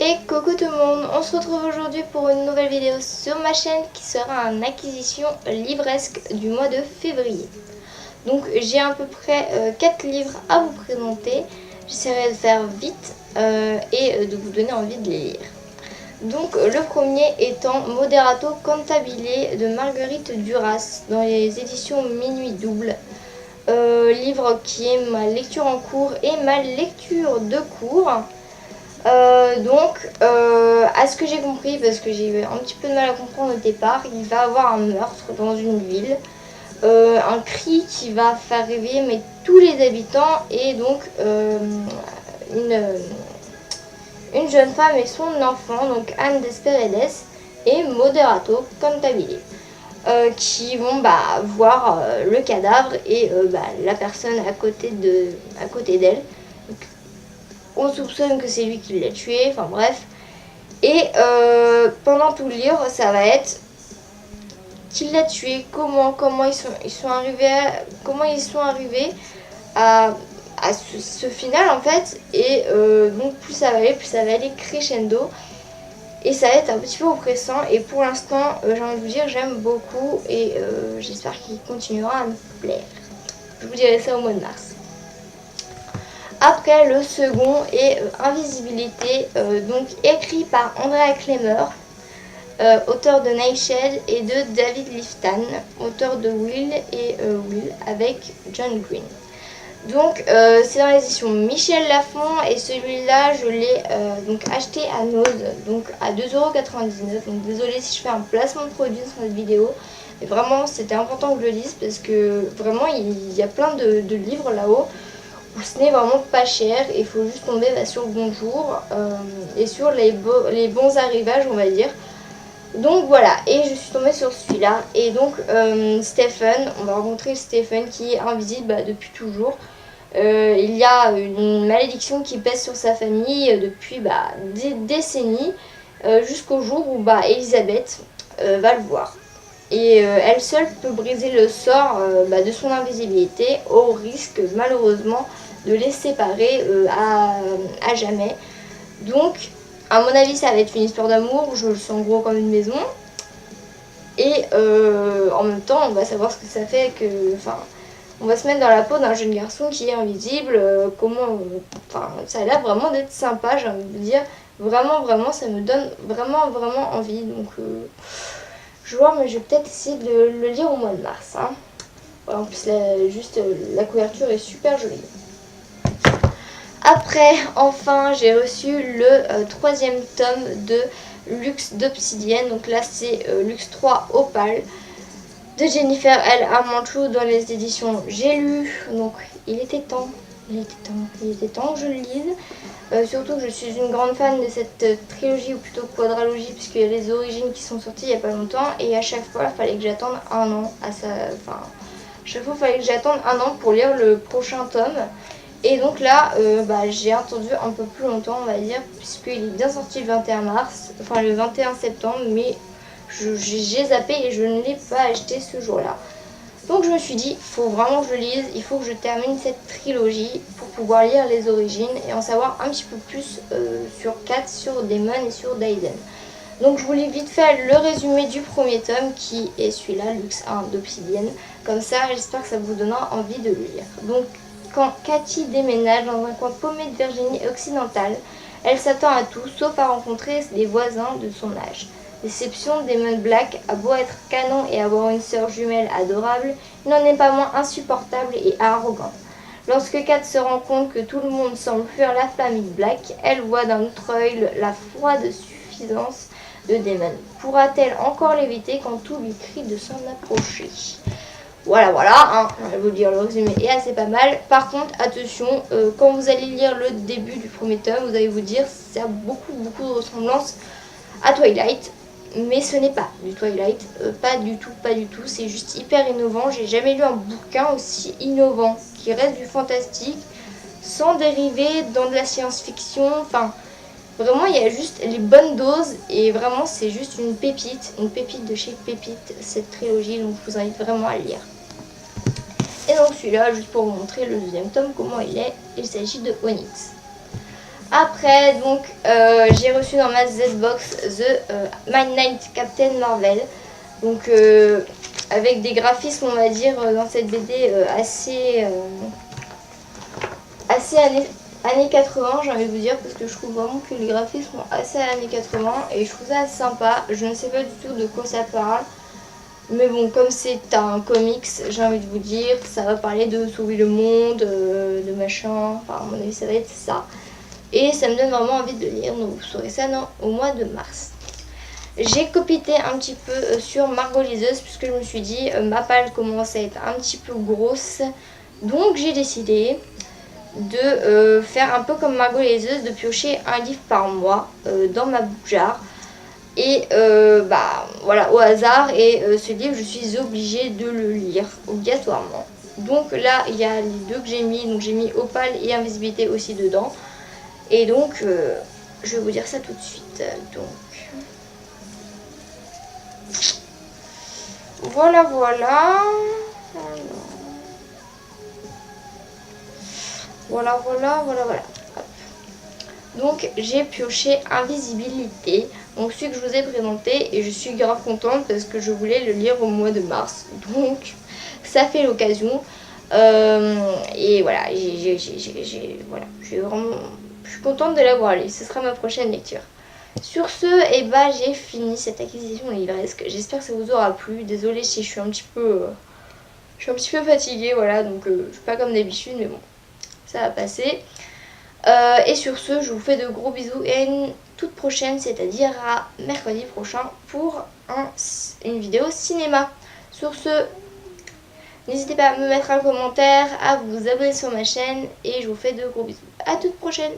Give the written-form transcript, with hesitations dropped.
Et coucou tout le monde, on se retrouve aujourd'hui pour une nouvelle vidéo sur ma chaîne qui sera une acquisition livresque du mois de février. Donc j'ai à peu près 4 livres à vous présenter, j'essaierai de faire vite et de vous donner envie de les lire. Donc le premier étant Moderato Cantabile de Marguerite Duras dans les éditions Minuit Double. Livre qui est ma lecture en cours et ma lecture de cours. À ce que j'ai compris, parce que j'ai eu un petit peu de mal à comprendre au départ, il va y avoir un meurtre dans une ville, un cri qui va faire réveiller mais tous les habitants et donc une jeune femme et son enfant, donc Anne Desperedes et Moderato Cantabile, qui vont voir le cadavre et la personne à côté d'elle. On soupçonne que c'est lui qui l'a tué, enfin bref. Et pendant tout le livre, ça va être qui l'a tué, comment ils sont arrivés à ce final en fait. Et donc plus ça va aller crescendo. Et ça va être un petit peu oppressant. Et pour l'instant, j'ai envie de vous dire, j'aime beaucoup et j'espère qu'il continuera à me plaire. Je vous dirai ça au mois de mars. Après, le second est Invisibilité, donc écrit par Andrea Klemmer, auteur de Nightshade, et de David Liftan, auteur de Will et Will avec John Green. Donc c'est dans l'édition Michel Lafon et celui-là je l'ai acheté à Nose, donc à 2,99 €. Donc désolé si je fais un placement de produit sur cette vidéo, mais vraiment c'était important que je le lise parce que vraiment il y a plein de livres là-haut où ce n'est vraiment pas cher. Il faut juste tomber sur Bonjour et sur les bons arrivages, on va dire. Donc voilà, et je suis tombée sur celui-là. Et donc Stephen, on va rencontrer Stephen qui est invisible depuis toujours. Il y a une malédiction qui pèse sur sa famille depuis des décennies, jusqu'au jour où Elisabeth va le voir. Et elle seule peut briser le sort de son invisibilité, au risque malheureusement de les séparer à jamais. Donc à mon avis ça va être une histoire d'amour, je le sens gros comme une maison. Et en même temps on va savoir ce que ça fait que... on va se mettre dans la peau d'un jeune garçon qui est invisible, ça a l'air vraiment d'être sympa, j'ai envie de dire. Vraiment, ça me donne vraiment envie. Donc je vois, mais je vais peut-être essayer de le lire au mois de mars. Hein. Voilà, en plus, la couverture est super jolie. Après, enfin, j'ai reçu le troisième tome de Luxe d'Obsidienne. Donc là, c'est Luxe 3 Opale de Jennifer L. Armentrout dans les éditions J'ai lu. Donc il était temps que je le lise. Surtout que je suis une grande fan de cette trilogie, ou plutôt quadralogie, puisqu'il y a les origines qui sont sorties il n'y a pas longtemps. Et à chaque fois, il fallait que j'attende un an chaque fois, il fallait que j'attende un an pour lire le prochain tome. Et donc là, j'ai attendu un peu plus longtemps, on va dire, puisqu'il est bien sorti le 21 mars, enfin le 21 septembre, mais j'ai zappé et je ne l'ai pas acheté ce jour-là. Donc je me suis dit, il faut vraiment que je le lise, il faut que je termine cette trilogie pour pouvoir lire les origines et en savoir un petit peu plus sur Kat, sur Daemon et sur Daiden. Donc je voulais vite faire le résumé du premier tome qui est celui-là, Luxe 1 d'Obsidienne. Comme ça, j'espère que ça vous donnera envie de le lire. Donc quand Cathy déménage dans un coin paumé de Virginie occidentale, elle s'attend à tout sauf à rencontrer des voisins de son âge. Déception, Daemon Black a beau être canon et avoir une sœur jumelle adorable, il n'en est pas moins insupportable et arrogant. Lorsque Kat se rend compte que tout le monde semble fuir la famille Black, elle voit d'un autre œil la froide suffisance de Daemon. Pourra-t-elle encore l'éviter quand tout lui crie de s'en approcher? Voilà, hein, je vais vous dire, le résumé est assez pas mal. Par contre, attention, quand vous allez lire le début du premier tome, vous allez vous dire ça a beaucoup de ressemblances à Twilight. Mais ce n'est pas du Twilight, pas du tout, c'est juste hyper innovant. J'ai jamais lu un bouquin aussi innovant, qui reste du fantastique, sans dériver dans de la science-fiction. Enfin, vraiment, il y a juste les bonnes doses, et vraiment, c'est juste une pépite de chez Pépite, cette trilogie, donc je vous invite vraiment à le lire. Et donc celui-là, juste pour vous montrer le deuxième tome, comment il est, il s'agit de Onyx. Après, donc, j'ai reçu dans ma Z-Box The Midnight Captain Marvel. Donc, avec des graphismes, on va dire, dans cette BD assez années 80, j'ai envie de vous dire, parce que je trouve vraiment que les graphismes sont assez années 80 et je trouve ça assez sympa. Je ne sais pas du tout de quoi ça parle. Mais bon, comme c'est un comics, j'ai envie de vous dire, ça va parler de sauver le monde, de machin. Enfin, à mon avis, ça va être ça. Et ça me donne vraiment envie de le lire, donc vous saurez ça au mois de mars. J'ai copité un petit peu sur Margot Liseuse, puisque je me suis dit, ma palle commence à être un petit peu grosse. Donc j'ai décidé de faire un peu comme Margot Liseuse, de piocher un livre par mois dans ma bougeard. Et bah voilà, au hasard, et ce livre je suis obligée de le lire obligatoirement. Donc là il y a les deux que j'ai mis, donc j'ai mis Opale et Invisibilité aussi dedans. Et donc je vais vous dire ça tout de suite. Donc voilà. Voilà. Hop. Donc j'ai pioché Invisibilité, donc celui que je vous ai présenté, et je suis grave contente parce que je voulais le lire au mois de mars, donc ça fait l'occasion. Et voilà, je suis contente de l'avoir lu, ce sera ma prochaine lecture. Sur ce, et bah, j'ai fini cette acquisition livresque, j'espère que ça vous aura plu. Désolée si je suis un petit peu fatiguée, voilà, donc je suis pas comme d'habitude, mais bon, ça va passer. Et sur ce, je vous fais de gros bisous et à une toute prochaine, c'est-à-dire à mercredi prochain pour une vidéo cinéma. Sur ce, n'hésitez pas à me mettre un commentaire, à vous abonner sur ma chaîne et je vous fais de gros bisous. À toute prochaine!